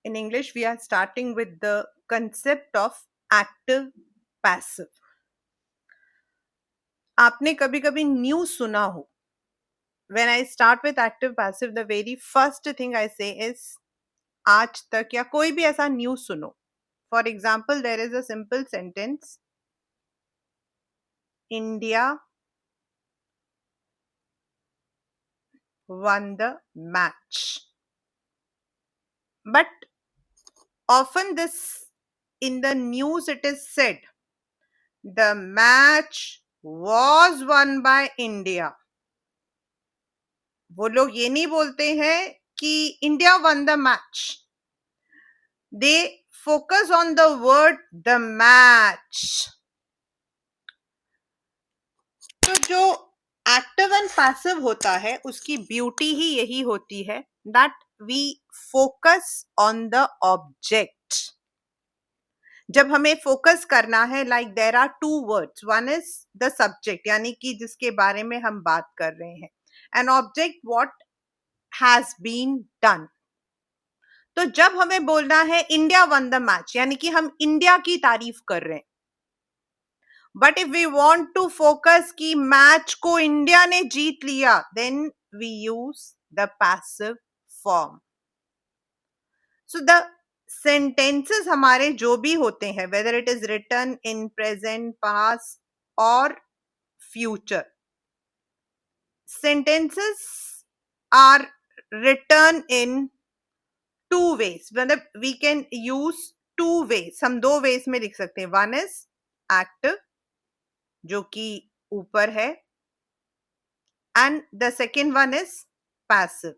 in English, we are starting with the concept of active passive. आपने कभी कभी news सुना हो. When I start with active passive, the very first thing I say is आज तक या कोई भी ऐसा न्यूज सुनो. For example, there is a simple sentence: India won the match. But often this, in the news it is said, the match was won by India. वो लोग ये नहीं बोलते हैं कि India one the match. They focus on the word the match. तो जो active and passive होता है उसकी ब्यूटी ही यही होती है that we focus on the object. जब हमें फोकस करना है, like there are two words, one is the subject यानी कि जिसके बारे में हम बात कर रहे हैं, an object what has been done. तो जब हमें बोलना है इंडिया वन द मैच यानी कि हम इंडिया की तारीफ कर रहे हैं. But if we want to focus कि मैच को इंडिया ने जीत लिया, then we use the passive form. So the sentences हमारे जो भी होते हैं, whether it is written in present, past और future, sentences are written in two ways. मतलब we can use two ways. हम दो ways में लिख सकते हैं. One is active, जो कि ऊपर है, and the second one is passive.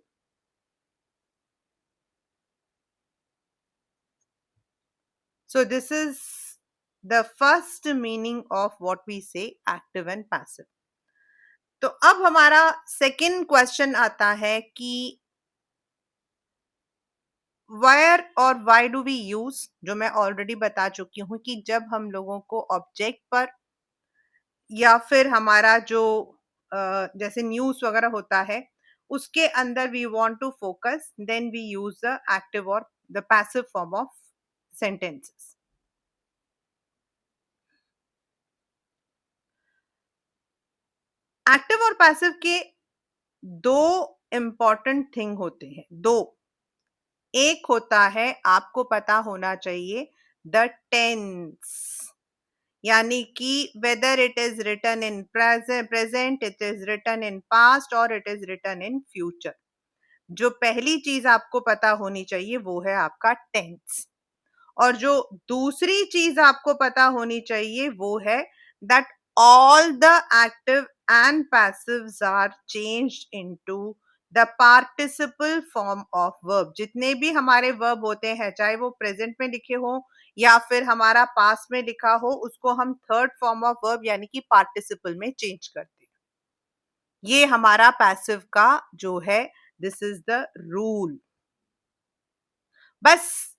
So this is the first meaning of what we say active and passive. तो अब हमारा second question आता है कि वायर और वाई डू वी यूज, जो मैं ऑलरेडी बता चुकी हूं कि जब हम लोगों को ऑब्जेक्ट पर या फिर हमारा जो जैसे न्यूज वगैरह होता है उसके अंदर we want to focus, then we use the active और the passive form of sentences. Active और पैसिव के दो इंपॉर्टेंट थिंग होते हैं. दो, एक होता है आपको पता होना चाहिए द टेंस, यानी कि whether it is written in present, it is written in past और it is written in future. जो पहली चीज आपको पता होनी चाहिए वो है आपका टेंस. और जो दूसरी चीज आपको पता होनी चाहिए वो है that all the active and passives are changed into the participle form of verb. जितने भी हमारे वर्ब होते हैं, चाहे वो प्रेजेंट में लिखे हो या फिर हमारा पास्ट में लिखा हो, उसको हम थर्ड फॉर्म ऑफ वर्ब यानी कि पार्टिसिपल में चेंज करते हैं. ये हमारा पैसिव का जो है, दिस इज द रूल. बस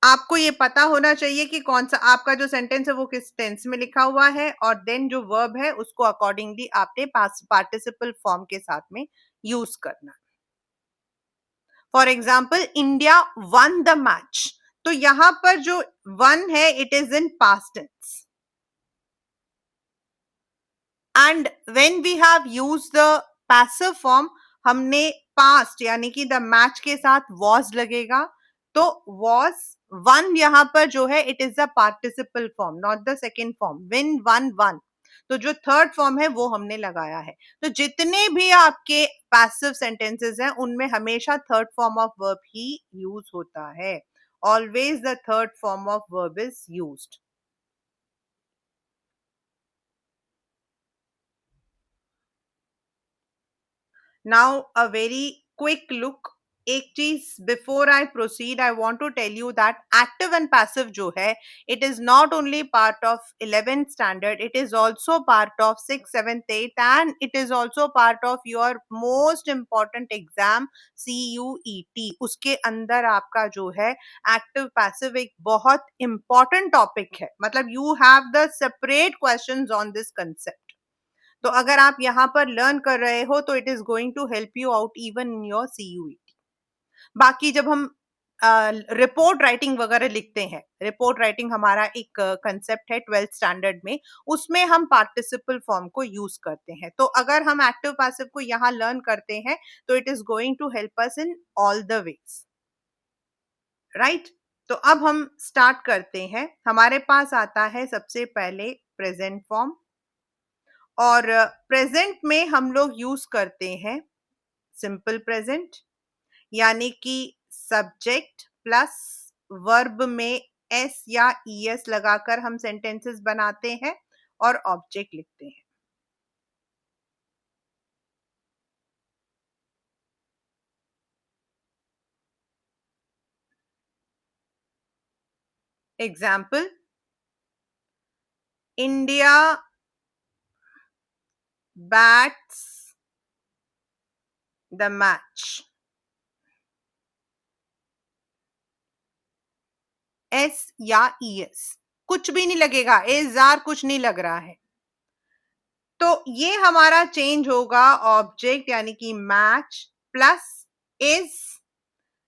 आपको ये पता होना चाहिए कि कौन सा आपका जो सेंटेंस है वो किस टेंस में लिखा हुआ है, और देन जो वर्ब है उसको अकॉर्डिंगली आपने पार्टिसिपल फॉर्म के साथ में यूज करना. For example, India one the match, तो यहां पर जो वन है it is in past tense, and when we have used the passive form, हमने पास्ट यानी कि द मैच के साथ वॉज लगेगा. तो वॉज वन यहां पर जो है it is the participle form, not the second form. Win one one, तो जो थर्ड फॉर्म है वो हमने लगाया है. तो जितने भी आपके पैसिव सेंटेंसेस हैं उनमें हमेशा थर्ड फॉर्म ऑफ वर्ब ही यूज होता है. Always the third form of verb is used. Now, a very quick look. एक चीज before I proceed, I want to tell you that active and passive जो है, it is not only part of 11th standard, it is also part of 6th 7th 8th, and it is also part of your most important exam CUET. उसके अंदर आपका जो है active passive एक बहुत important topic है. मतलब you have the separate questions on this concept. तो अगर आप यहाँ पर लर्न कर रहे हो तो it is going to help you out even in your CUET. बाकी जब हम रिपोर्ट राइटिंग वगैरह लिखते हैं, रिपोर्ट राइटिंग हमारा एक कंसेप्ट है 12th स्टैंडर्ड में, उसमें हम पार्टिसिपल फॉर्म को यूज करते हैं। तो अगर हम एक्टिव पैसिव को यहाँ लर्न करते हैं तो it is going to help us in all the ways, right. तो अब हम स्टार्ट करते हैं। हमारे पास आता है सबसे पहले प्रेजेंट फॉर्म, और प्रेजेंट में हम लोग यूज करते हैं सिंपल प्रेजेंट, यानी कि सब्जेक्ट प्लस वर्ब में एस या ईएस लगाकर हम सेंटेंसेस बनाते हैं और ऑब्जेक्ट लिखते हैं। Example, India bats the match. S या ईएस कुछ भी नहीं लगेगा, एस आर कुछ नहीं लग रहा है। तो ये हमारा चेंज होगा ऑब्जेक्ट यानी कि मैच प्लस इज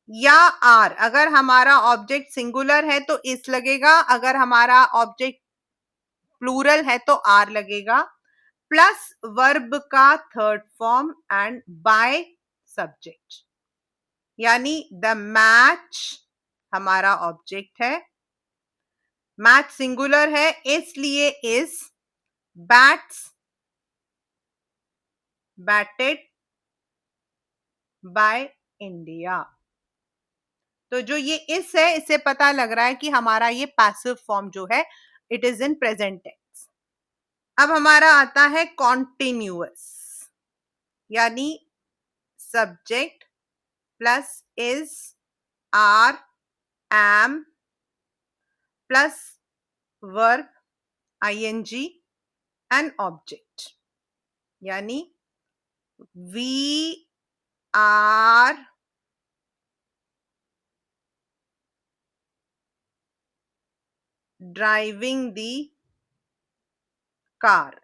या आर। अगर हमारा ऑब्जेक्ट सिंगुलर है तो इस लगेगा, अगर हमारा ऑब्जेक्ट प्लूरल है तो आर लगेगा, प्लस वर्ब का third form and by subject, यानी द मैच हमारा ऑब्जेक्ट है, मैच सिंगुलर है इसलिए is, bats batted by India. तो जो ये इस है, इससे पता लग रहा है कि हमारा ये पैसिव फॉर्म जो है it is in present tense. अब हमारा आता है कॉन्टिन्यूअस, यानी subject plus is are am plus verb I N G and object, यानी we are driving the car.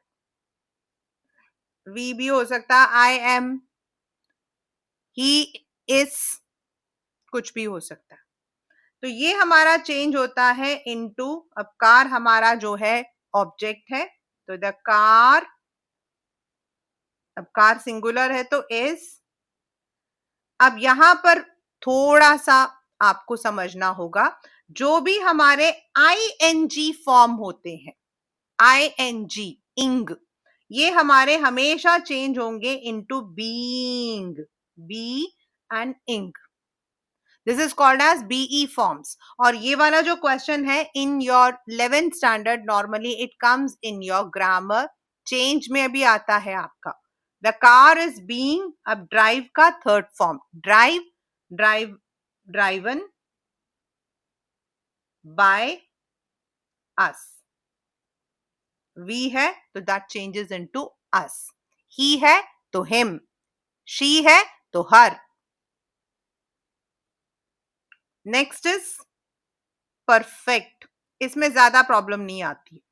We भी हो सकता है, आई एम, ही इज, कुछ भी हो सकता है। तो ये हमारा चेंज होता है इनटू, अब कार हमारा जो है ऑब्जेक्ट है, तो द कार, अब कार सिंगुलर है तो इज। अब यहां पर थोड़ा सा आपको समझना होगा, जो भी हमारे आईएनजी फॉर्म होते हैं, आईएनजी इंग, ये हमारे हमेशा चेंज होंगे into being, be and ing. This is called as BE forms. और ये वाला जो क्वेश्चन है in your 11th standard, normally it comes in your grammar change में अभी आता है आपका। द कार इज बीइंग, अब ड्राइव का third form, drive, drive, driven by us. We है तो that changes into us, he है तो हिम, शी है तो हर। नेक्स्ट इज परफेक्ट, इसमें ज्यादा प्रॉब्लम नहीं आती।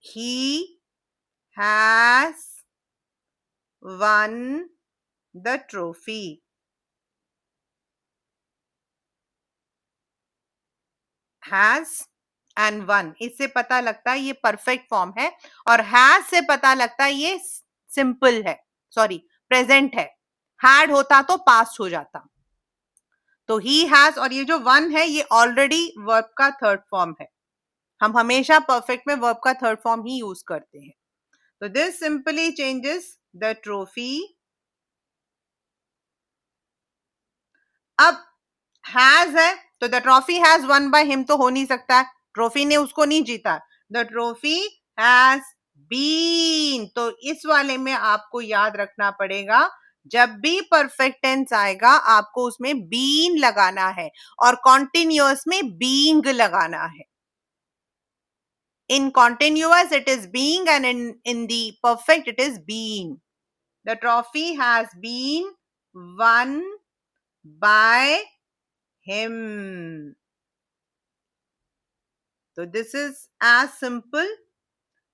He has won the trophy. Has and won, इससे पता लगता है ये परफेक्ट फॉर्म है, और हैज से पता लगता है ये सिंपल है, सॉरी प्रेजेंट है। हैड होता तो पास्ट हो जाता। तो ही हैज और ये जो वन है ये ऑलरेडी वर्ब का थर्ड फॉर्म है। हम हमेशा परफेक्ट में वर्ब का थर्ड फॉर्म ही यूज करते हैं। तो this simply changes the trophy. अब हैज है तो the trophy has one by him तो हो नहीं सकता, ट्रॉफी ने उसको नहीं जीता। द ट्रॉफी हैज बीन, तो इस वाले में आपको याद रखना पड़ेगा, जब भी परफेक्ट टेंस आएगा आपको उसमें बीन लगाना है, और कॉन्टिन्यूअस में बीइंग लगाना है। In continuous it is being and in the perfect it is being. The trophy has been won by him. तो दिस इज एज सिंपल।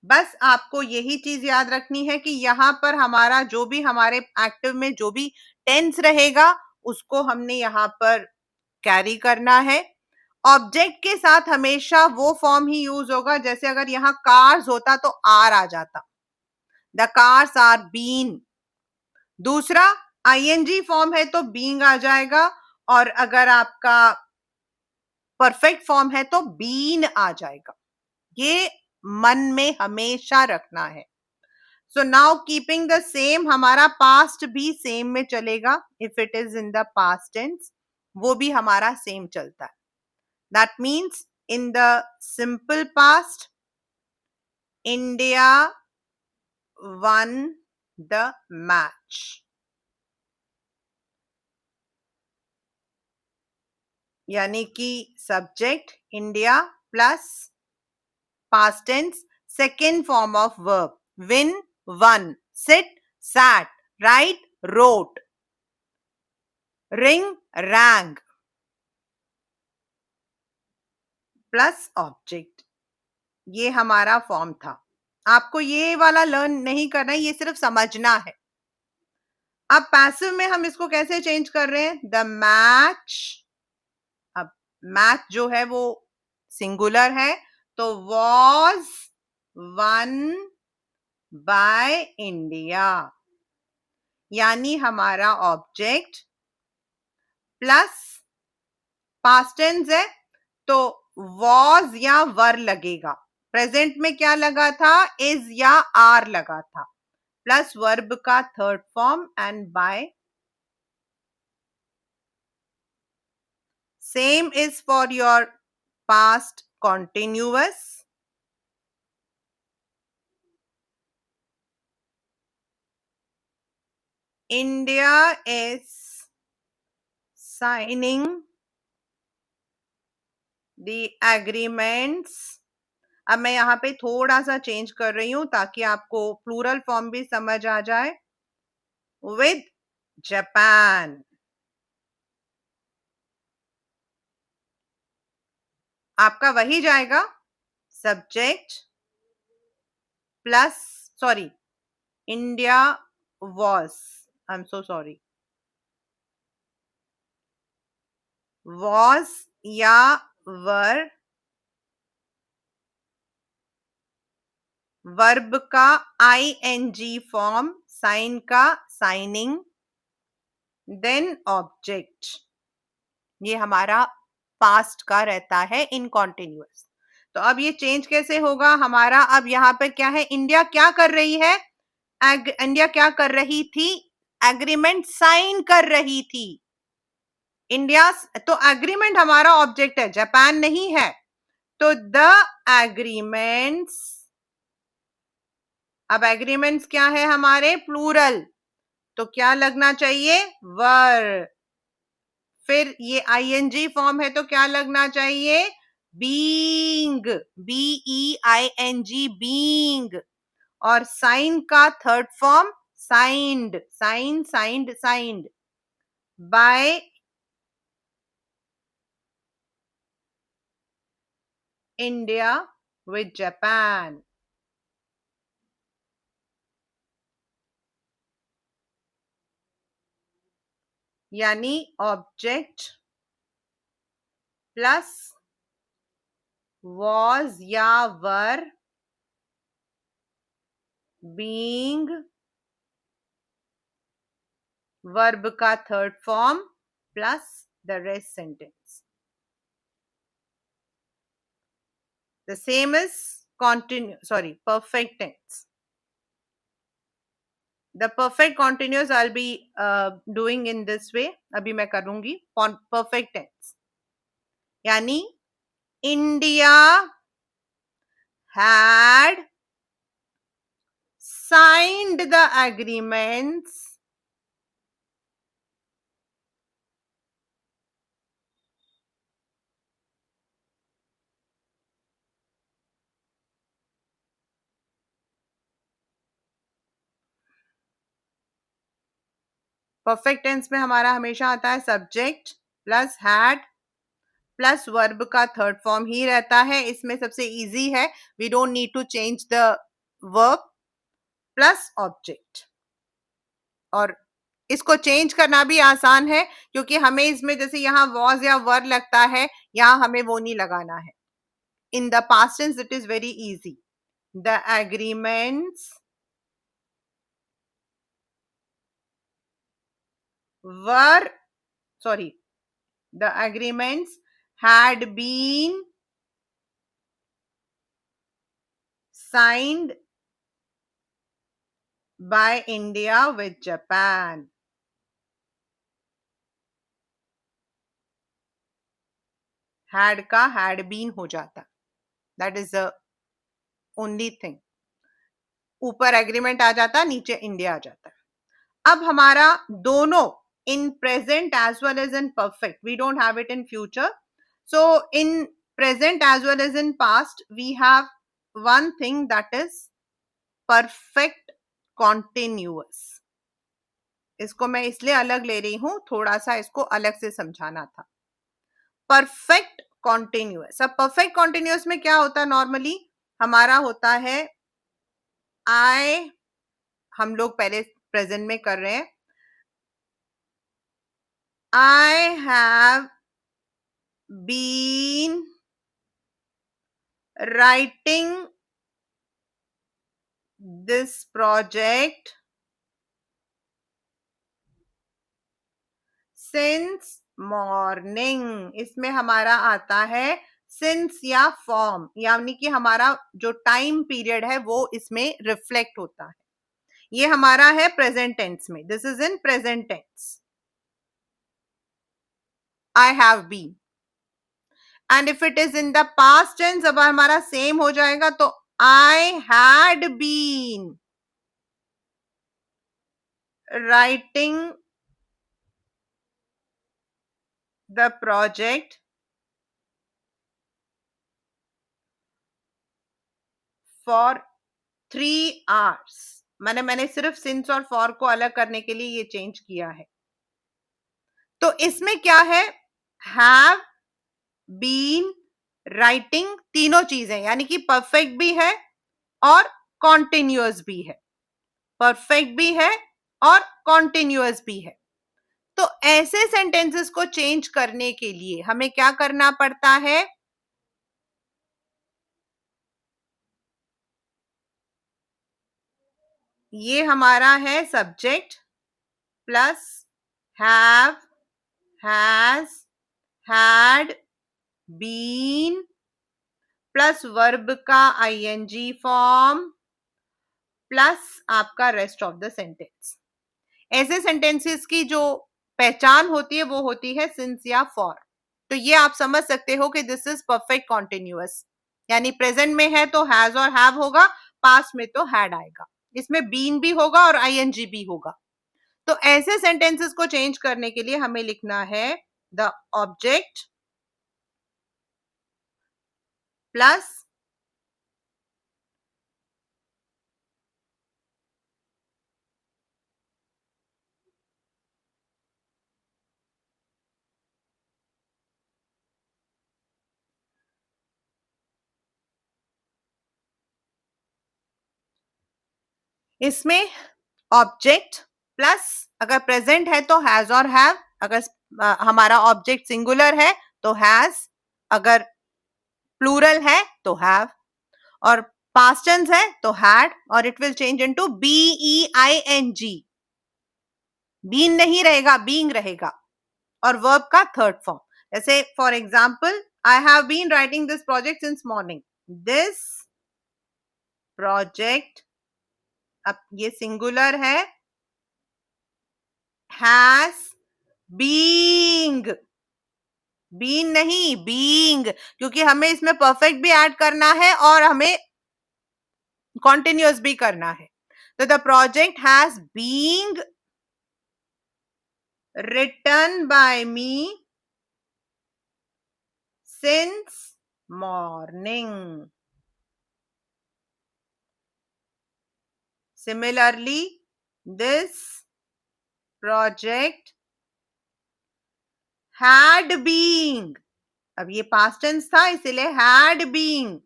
बस आपको यही चीज याद रखनी है कि यहां पर हमारा जो भी हमारे एक्टिव में जो भी टेंस रहेगा उसको हमने यहाँ पर कैरी करना है। ऑब्जेक्ट के साथ हमेशा वो फॉर्म ही यूज होगा, जैसे अगर यहाँ कार्स होता तो आर आ जाता, द कार्स आर बीन। दूसरा आईएनजी फॉर्म है तो बीइंग आ जाएगा, और अगर आपका परफेक्ट फॉर्म है तो बीन आ जाएगा। ये मन में हमेशा रखना है। So now keeping the same, हमारा पास्ट भी सेम में चलेगा। If it is in the past tense वो भी हमारा सेम चलता है। That means in the simple past India one the match. यानी कि subject India plus past tense, second form of verb, win, won, sit, sat, write, wrote, ring, rang, plus object. ये हमारा form था। आपको ये वाला लर्न नहीं करना है, ये सिर्फ समझना है। अब पैसिव में हम इसको कैसे चेंज कर रहे हैं? The match. अब मैच जो है वो सिंगुलर है, तो वॉज वन बाय इंडिया। यानी हमारा ऑब्जेक्ट प्लस पास्ट टेंस है तो वॉज या वर लगेगा। प्रेजेंट में क्या लगा था? इज या आर लगा था, प्लस वर्ब का third form and by. Same is for your past continuous. India is signing the agreements. अब मैं यहाँ पे थोड़ा सा चेंज कर रही हूं ताकि आपको प्लूरल फॉर्म भी समझ आ जाए। With Japan. आपका वही जाएगा, subject plus, sorry, India was, I am so sorry, was या वर, वर्ब का आईएनजी फॉर्म, साइन का साइनिंग, देन ऑब्जेक्ट। ये हमारा पास्ट का रहता है इन कॉन्टिन्यूअस। तो अब ये चेंज कैसे होगा हमारा? अब यहाँ पे क्या है? इंडिया क्या कर रही है? इंडिया क्या कर रही थी? एग्रीमेंट साइन कर रही थी। इंडिया, तो एग्रीमेंट हमारा ऑब्जेक्ट है, जापान नहीं है। तो द एग्रीमेंट्स, अब एग्रीमेंट्स क्या है हमारे? प्लूरल, तो क्या लगना चाहिए? वर। फिर ये आईएनजी फॉर्म है तो क्या लगना चाहिए? Being, B E I N G, being. और साइन का third form signed, sign, signed, signed by India with Japan. यानी ऑब्जेक्ट प्लस वॉज या वर, बीइंग, वर्ब का third form plus the rest sentence. The same is perfect tense. The perfect continuous I'll be doing in this way. अभी मैं करूंगी perfect tense. यानी India had signed the agreements perfect tense में हमारा हमेशा आता है subject plus had plus verb का थर्ड फॉर्म ही रहता है। इसमें सबसे इजी है, we don't need to change the verb, plus object. और इसको चेंज करना भी आसान है क्योंकि हमें इसमें जैसे यहाँ was या were लगता है, यहाँ हमें वो नहीं लगाना है. In the past tense, it is very easy. The agreements were, sorry, the agreements had been signed by India with Japan. Had का had been हो जाता. That is the only thing. ऊपर एग्रीमेंट आ जाता, नीचे इंडिया आ जाता. अब हमारा दोनों in present as well as in perfect. We don't have it in future. So in present as well as in past, we have one thing that is perfect continuous. इसको मैं इसलिए अलग ले रही हूं, थोड़ा सा इसको अलग से समझाना था. Perfect continuous. अब परफेक्ट कॉन्टिन्यूअस में क्या होता है? नॉर्मली हमारा होता है आई, हम लोग पहले प्रेजेंट में कर रहे हैं. I have been writing this project since morning. इसमें हमारा आता है since या form, यानी कि हमारा जो टाइम पीरियड है वो इसमें रिफ्लेक्ट होता है. ये हमारा है प्रेजेंट टेंस में. This is in present tense. I have been. And if it is in the past tense, अब हमारा सेम हो जाएगा तो I had been writing the project for 3 hours. मैंने सिर्फ सिंस और फॉर को अलग करने के लिए ये चेंज किया है. तो इसमें क्या है? हैव बीन राइटिंग, तीनों चीजें, यानी कि परफेक्ट भी है और कॉन्टिन्यूअस भी है. परफेक्ट भी है और कॉन्टिन्यूअस भी है. तो ऐसे सेंटेंसेस को चेंज करने के लिए हमें क्या करना पड़ता है? ये हमारा है subject plus have, has, had, been plus verb का आईएनजी फॉर्म प्लस आपका रेस्ट ऑफ द सेंटेंस. ऐसे सेंटेंसेस की जो पहचान होती है वो होती है सिंस या फॉर. तो ये आप समझ सकते हो कि दिस इज परफेक्ट कॉन्टिन्यूअस. यानी प्रेजेंट में है तो हैज और हैव होगा, पास्ट में तो हैड आएगा, इसमें बीन भी होगा और आईएनजी भी होगा. तो ऐसे सेंटेंसेस को चेंज करने के लिए हमें लिखना है द ऑब्जेक्ट प्लस इसमें ऑब्जेक्ट प्लस, अगर प्रेजेंट है तो हैज और हैव, अगर हमारा ऑब्जेक्ट सिंगुलर है तो हैज, अगर प्लूरल है तो हैव, और पास्ट टेंस है तो हैड, और it will change into B E I N G. Been नहीं रहेगा, बीइंग रहेगा. और वर्ब का थर्ड फॉर्म, जैसे for example I have been writing this project since morning. This project, अब ये सिंगुलर है, हैज बीइंग, बीन नहीं बीइंग, क्योंकि हमें इसमें परफेक्ट भी ऐड करना है और हमें कॉन्टिन्यूअस भी करना है. तो the project has being written by me since morning. Similarly, this project had been, अब ये past tense था इसलिए had been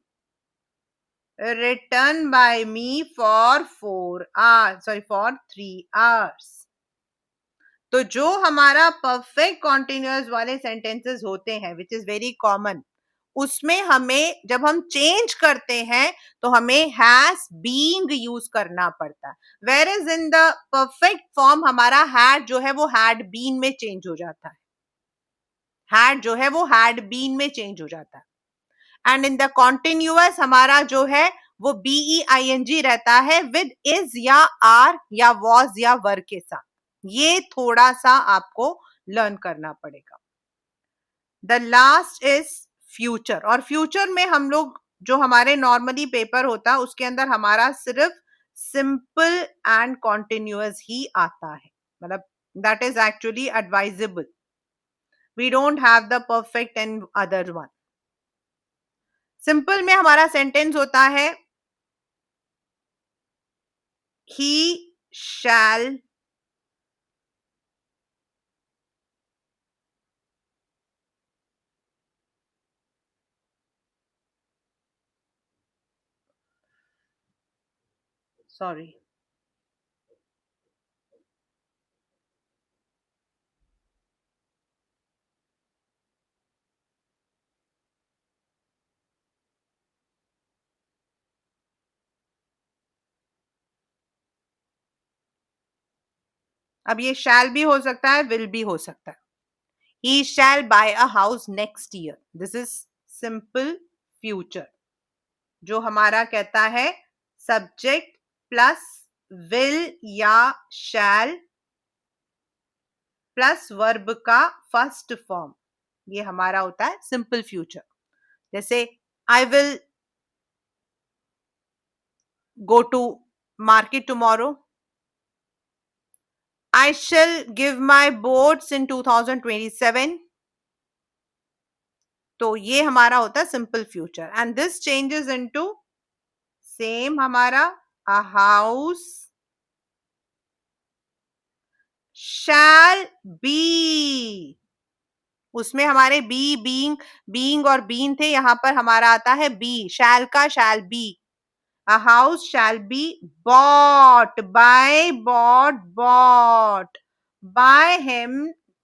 written by me for 4 hours, sorry, for 3 hours. तो जो हमारा परफेक्ट कॉन्टिन्यूअस वाले सेंटेंसेस होते हैं विच इज वेरी कॉमन, उसमें हमें जब हम चेंज करते हैं तो हमें हैज बीइंग यूज करना पड़ता है, where is in the perfect form हमारा हैड जो है वो हैड बीन में चेंज हो जाता है, हैड जो है वो हैड बीन में चेंज हो जाता है। एंड इन द कॉन्टिन्यूअस हमारा जो है वो बीई आई एन जी रहता है विद इज या आर या वॉज या वर के साथ। ये थोड़ा सा आपको लर्न करना पड़ेगा। द लास्ट इज फ्यूचर, और फ्यूचर में हम लोग जो हमारे नॉर्मली पेपर होता है उसके अंदर हमारा सिर्फ सिंपल एंड कॉन्टिन्यूअस ही आता है, मतलब that is actually advisable. We don't have the perfect and other one. Simple में हमारा सेंटेंस होता है ही शैल सॉरी अब ये शैल भी हो सकता है, विल भी हो सकता है। He shall buy a house next year. This is simple future. जो हमारा कहता है सब्जेक्ट प्लस विल या शैल प्लस वर्ब का फर्स्ट फॉर्म, ये हमारा होता है सिंपल फ्यूचर। जैसे I will go to market tomorrow, I shall give my boards in 2027। तो ये हमारा होता है simple future and this changes into same हमारा अ हाउस शैल बी। उसमें हमारे बी बीइंग बीइंग और बीन थे, यहां पर हमारा आता है बी, शैल का shall be. A house shall be bought by bought by him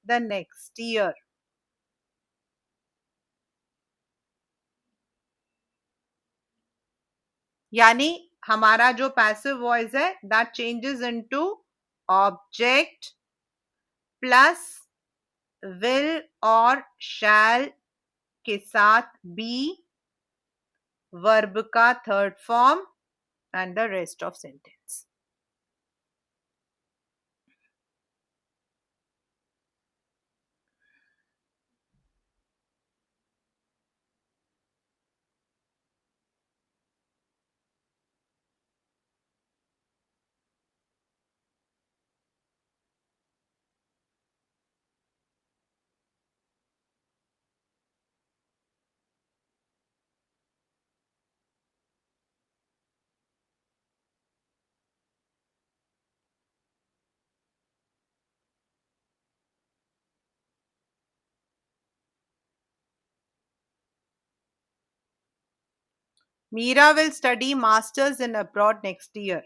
the next year. यानी हमारा जो पैसिव वॉइस है that changes into object plus will और शैल के साथ बी, वर्ब का third form and the rest of sentence. Meera will study masters in abroad next year.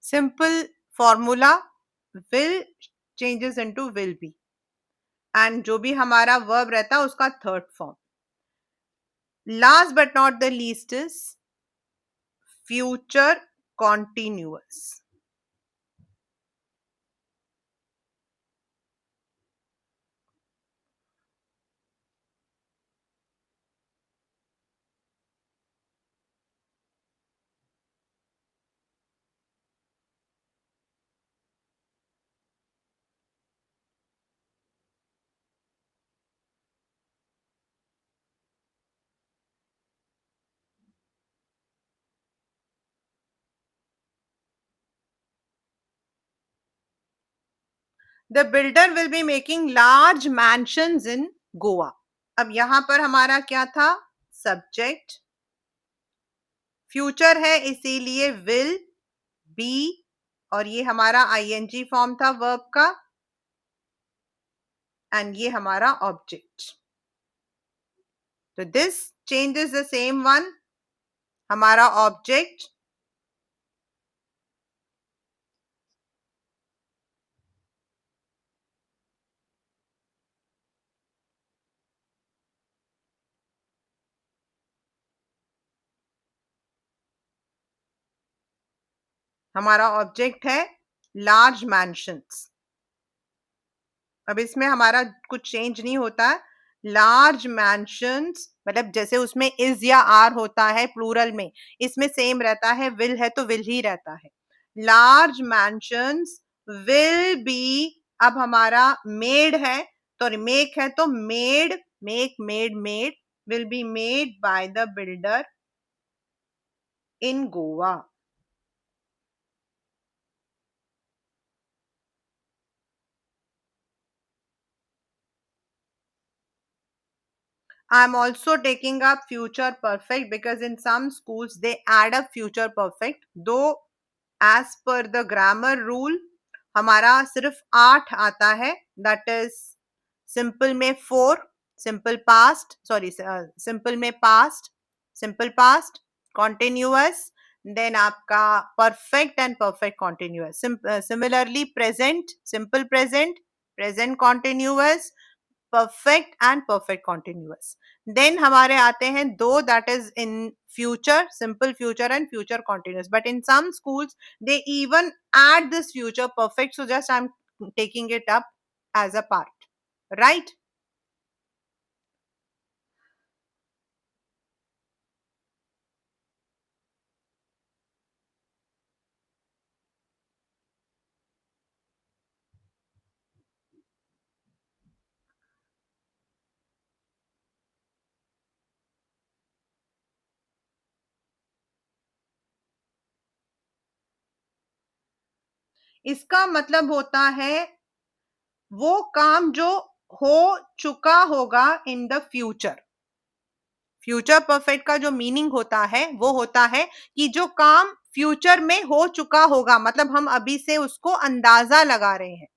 Simple formula, will changes into will be and जो भी हमारा verb रहता है उसका third form. Last but not the least is future continuous. The builder will be making large mansions in Goa. अब यहां पर हमारा क्या था? सब्जेक्ट, फ्यूचर है इसीलिए विल बी, और ये हमारा आईएनजी फॉर्म था वर्ब का, एंड ये हमारा ऑब्जेक्ट। तो this change is the same one, हमारा ऑब्जेक्ट, हमारा ऑब्जेक्ट है लार्ज मैंशंस। अब इसमें हमारा कुछ चेंज नहीं होता। लार्ज मैंशंस मतलब जैसे उसमें इज या आर होता है प्लूरल में, इसमें सेम रहता है, विल है तो विल ही रहता है। लार्ज मैंशंस विल बी, अब हमारा मेड है तो मेक है तो made, make made made, will be made by the builder in Goa. I'm also taking up future perfect because in some schools they add up future perfect. Though as per the grammar rule हमारा सिर्फ 8 आता है, that is simple में 4, simple past, sorry, simple में past, simple past, continuous, then आपका perfect and perfect continuous. Similarly present, simple present, present continuous, perfect and perfect continuous. Then हमारे आते हैं दो, that is in future, simple future and future continuous, but in some schools they even add this future perfect, so just I'm taking it up as a part, right? इसका मतलब होता है वो काम जो हो चुका होगा in the future. Future perfect का जो मीनिंग होता है वो होता है कि जो काम फ्यूचर में हो चुका होगा, मतलब हम अभी से उसको अंदाजा लगा रहे हैं।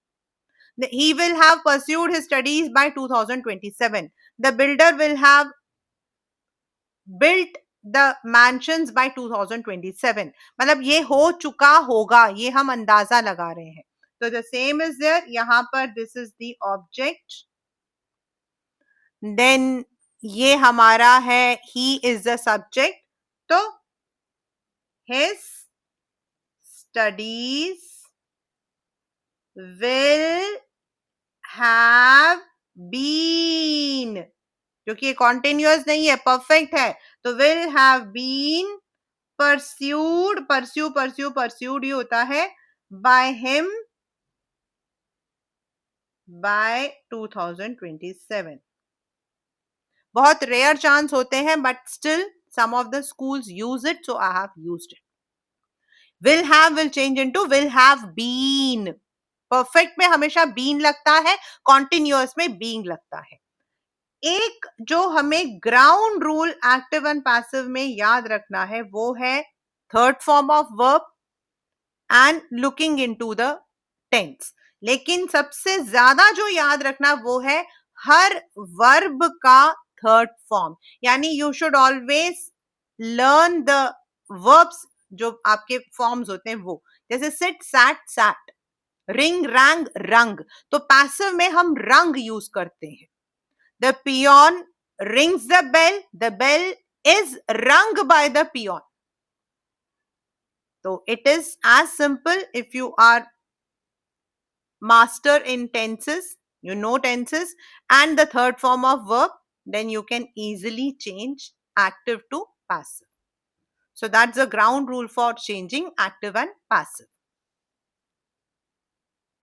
He will have pursued his studies by 2027. The builder will have built the mansions by 2027. मतलब ये हो चुका होगा, ये हम अंदाजा लगा रहे हैं। तो the same is there, यहाँ पर this is the object, then ये हमारा है he is the subject, तो his studies will have been, क्योंकि ये कॉन्टिन्यूअस नहीं है, परफेक्ट है, तो will have been pursued, pursued ये होता है बाय हिम बाय 2027। बहुत रेयर चांस होते हैं, but still some of the schools use it, so I have used it. Will have will change into will have been. Perfect में हमेशा been लगता है, कॉन्टिन्यूअस में बीइंग लगता है। एक जो हमें ground rule active and passive में याद रखना है वो है third form of verb and looking into the tense. लेकिन सबसे ज्यादा जो याद रखना वो है हर वर्ब का थर्ड फॉर्म, यानी you should always learn the verbs जो आपके फॉर्म्स होते हैं वो, जैसे sit sat sat, ring rang rung, तो पैसिव में हम रंग यूज करते हैं। The peon rings the bell. The bell is rung by the peon. So it is as simple. If you are master in tenses, you know tenses and the third form of verb, then you can easily change active to passive. So that's the ground rule for changing active and passive.